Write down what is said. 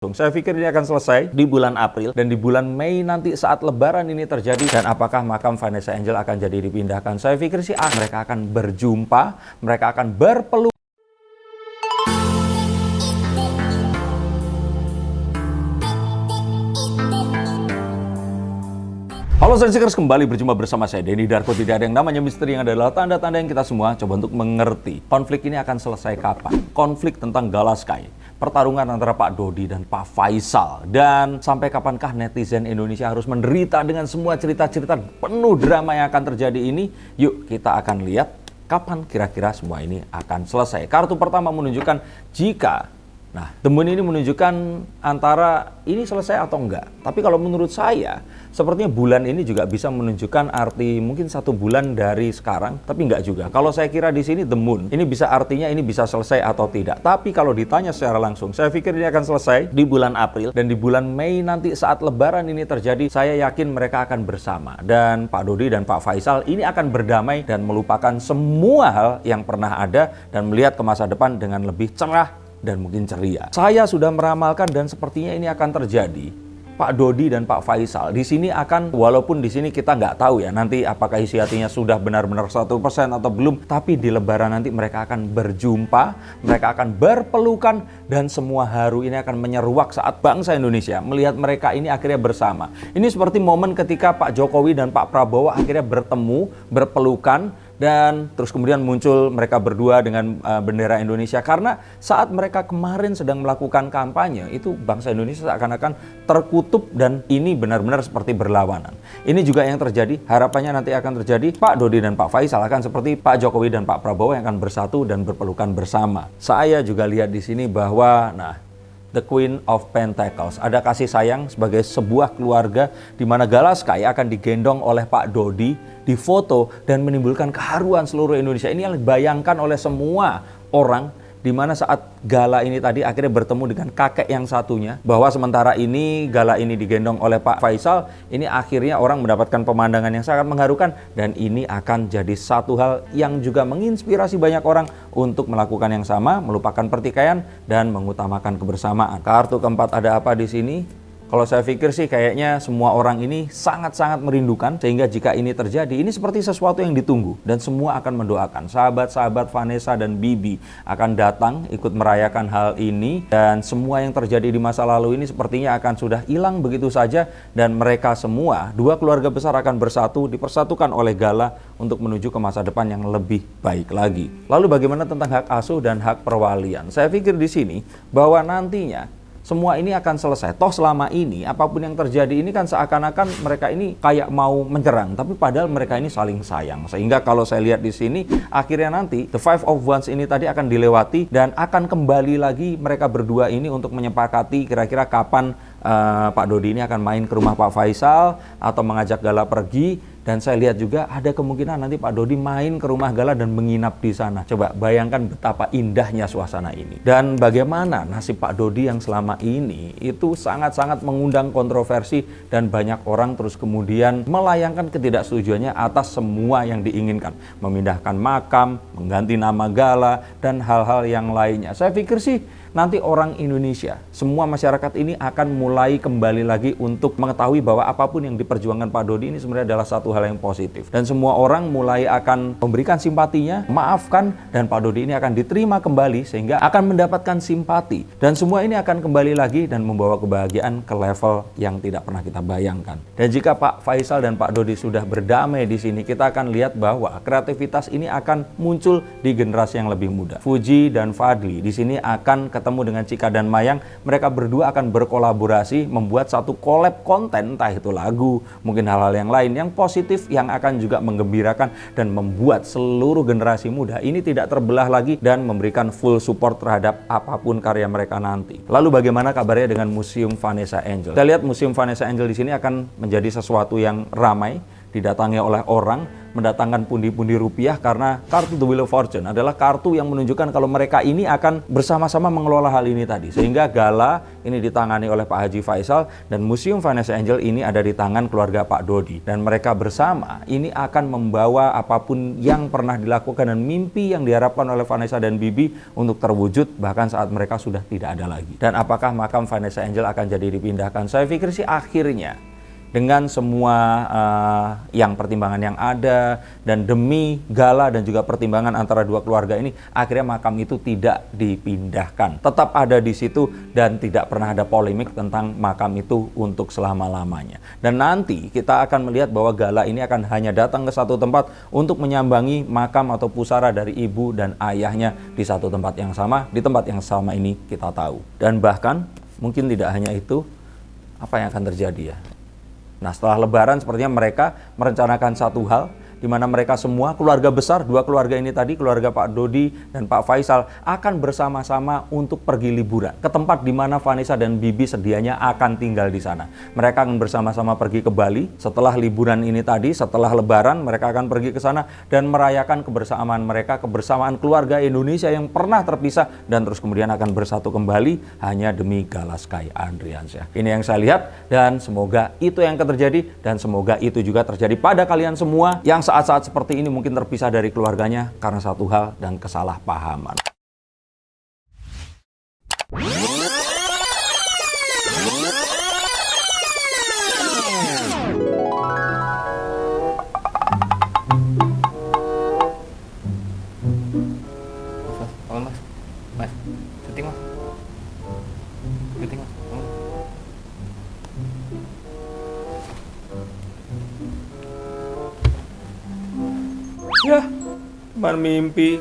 Saya pikir ini akan selesai di bulan April dan di bulan Mei nanti saat Lebaran ini terjadi. Dan apakah makam Vanessa Angel akan jadi dipindahkan? Saya pikir sih mereka akan berjumpa, mereka akan berpelukan. Halo Sensikers, kembali berjumpa bersama saya Denny Darko. Tidak ada yang namanya misteri, yang adalah tanda-tanda yang kita semua coba untuk mengerti. Konflik ini akan selesai kapan? Konflik tentang Gala Sky, pertarungan antara Pak Dodi dan Pak Faisal. Dan sampai kapankah netizen Indonesia harus menderita dengan semua cerita-cerita penuh drama yang akan terjadi ini? Yuk kita akan lihat kapan kira-kira semua ini akan selesai. Kartu pertama menunjukkan jika The Moon ini menunjukkan antara ini selesai atau enggak. Tapi kalau menurut saya, sepertinya bulan ini juga bisa menunjukkan arti mungkin 1 bulan dari sekarang, tapi enggak juga. Kalau saya kira di sini The Moon, ini bisa artinya ini bisa selesai atau tidak. Tapi kalau ditanya secara langsung, saya pikir ini akan selesai di bulan April. Dan di bulan Mei nanti saat Lebaran ini terjadi, saya yakin mereka akan bersama. Dan Pak Dodi dan Pak Faisal ini akan berdamai dan melupakan semua hal yang pernah ada dan melihat ke masa depan dengan lebih cerah dan mungkin ceria. Saya sudah meramalkan dan sepertinya ini akan terjadi. Pak Dodi dan Pak Faisal di sini akan, walaupun di sini kita nggak tahu ya nanti apakah isi hatinya sudah benar-benar 100% atau belum, tapi di Lebaran nanti mereka akan berjumpa, mereka akan berpelukan, dan semua haru ini akan menyeruak saat bangsa Indonesia melihat mereka ini akhirnya bersama. Ini seperti momen ketika Pak Jokowi dan Pak Prabowo akhirnya bertemu, berpelukan, dan terus kemudian muncul mereka berdua dengan bendera Indonesia. Karena saat mereka kemarin sedang melakukan kampanye, itu bangsa Indonesia seakan-akan terkutuk dan ini benar-benar seperti berlawanan. Ini juga yang terjadi, harapannya nanti akan terjadi. Pak Dodi dan Pak Faisal akan seperti Pak Jokowi dan Pak Prabowo yang akan bersatu dan berpelukan bersama. Saya juga lihat di sini bahwa, The Queen of Pentacles. Ada kasih sayang sebagai sebuah keluarga di mana Gala Sky akan digendong oleh Pak Dodi, difoto dan menimbulkan keharuan seluruh Indonesia. Ini yang dibayangkan oleh semua orang di mana saat gala ini tadi akhirnya bertemu dengan kakek yang satunya, bahwa sementara ini gala ini digendong oleh Pak Faisal, ini akhirnya orang mendapatkan pemandangan yang sangat mengharukan, dan ini akan jadi satu hal yang juga menginspirasi banyak orang untuk melakukan yang sama, melupakan pertikaian dan mengutamakan kebersamaan. Kartu keempat ada apa di sini? Kalau saya pikir sih kayaknya semua orang ini sangat-sangat merindukan, sehingga jika ini terjadi, ini seperti sesuatu yang ditunggu dan semua akan mendoakan. Sahabat-sahabat Vanessa dan Bibi akan datang ikut merayakan hal ini, dan semua yang terjadi di masa lalu ini sepertinya akan sudah hilang begitu saja, dan mereka semua, dua keluarga besar akan bersatu, dipersatukan oleh Gala untuk menuju ke masa depan yang lebih baik lagi. Lalu bagaimana tentang hak asuh dan hak perwalian? Saya pikir di sini bahwa nantinya semua ini akan selesai. Toh selama ini apapun yang terjadi ini kan seakan-akan mereka ini kayak mau menyerang, tapi padahal mereka ini saling sayang. Sehingga kalau saya lihat di sini akhirnya nanti The Five of Wands ini tadi akan dilewati dan akan kembali lagi mereka berdua ini untuk menyepakati kira-kira kapan Pak Dodi ini akan main ke rumah Pak Faisal atau mengajak Gala pergi. Dan saya lihat juga ada kemungkinan nanti Pak Dodi main ke rumah Gala dan menginap di sana. Coba bayangkan betapa indahnya suasana ini. Dan bagaimana nasib Pak Dodi yang selama ini itu sangat-sangat mengundang kontroversi, dan banyak orang terus kemudian melayangkan ketidaksetujuannya atas semua yang diinginkan. Memindahkan makam, mengganti nama Gala, dan hal-hal yang lainnya. Saya pikir sih nanti orang Indonesia, semua masyarakat ini akan mulai kembali lagi untuk mengetahui bahwa apapun yang diperjuangkan Pak Dodi ini sebenarnya adalah satu hal yang positif. Dan semua orang mulai akan memberikan simpatinya, maafkan, dan Pak Dodi ini akan diterima kembali sehingga akan mendapatkan simpati. Dan semua ini akan kembali lagi dan membawa kebahagiaan ke level yang tidak pernah kita bayangkan. Dan jika Pak Faisal dan Pak Dodi sudah berdamai di sini, kita akan lihat bahwa kreativitas ini akan muncul di generasi yang lebih muda. Fuji dan Fadli di sini akan ketemu dengan Cika dan Mayang. Mereka berdua akan berkolaborasi membuat satu collab konten, entah itu lagu, mungkin hal-hal yang lain yang positif, yang akan juga menggembirakan dan membuat seluruh generasi muda ini tidak terbelah lagi dan memberikan full support terhadap apapun karya mereka nanti. Lalu bagaimana kabarnya dengan Museum Vanessa Angel? Kita lihat Museum Vanessa Angel di sini akan menjadi sesuatu yang ramai didatangi oleh orang mendatangkan pundi-pundi rupiah karena kartu The Wheel of Fortune adalah kartu yang menunjukkan kalau mereka ini akan bersama-sama mengelola hal ini tadi. Sehingga gala ini ditangani oleh Pak Haji Faisal dan Museum Financial Angel ini ada di tangan keluarga Pak Dodi. Dan mereka bersama ini akan membawa apapun yang pernah dilakukan dan mimpi yang diharapkan oleh Vanessa dan Bibi untuk terwujud bahkan saat mereka sudah tidak ada lagi. Dan apakah makam Vanessa Angel akan jadi dipindahkan? Saya pikir sih akhirnya dengan semua yang pertimbangan yang ada dan demi gala dan juga pertimbangan antara dua keluarga ini, akhirnya makam itu tidak dipindahkan. Tetap ada di situ dan tidak pernah ada polemik tentang makam itu untuk selama-lamanya. Dan nanti kita akan melihat bahwa gala ini akan hanya datang ke satu tempat untuk menyambangi makam atau pusara dari ibu dan ayahnya di satu tempat yang sama. Di tempat yang sama ini kita tahu. Dan bahkan mungkin tidak hanya itu, apa yang akan terjadi ya? Nah, setelah Lebaran sepertinya mereka merencanakan satu hal di mana mereka semua keluarga besar, dua keluarga ini tadi, keluarga Pak Dodi dan Pak Faisal akan bersama-sama untuk pergi liburan ke tempat di mana Vanessa dan Bibi sedianya akan tinggal di sana. Mereka akan bersama-sama pergi ke Bali setelah liburan ini tadi, setelah Lebaran mereka akan pergi ke sana dan merayakan kebersamaan mereka, kebersamaan keluarga Indonesia yang pernah terpisah dan terus kemudian akan bersatu kembali hanya demi Gala Sky Andriansyah. Ini yang saya lihat dan semoga itu yang akan terjadi dan semoga itu juga terjadi pada kalian semua yang saat-saat seperti ini mungkin terpisah dari keluarganya karena satu hal dan kesalahpahaman. Mas, syuting mas. Syuting mas. Ya, cuma mimpi.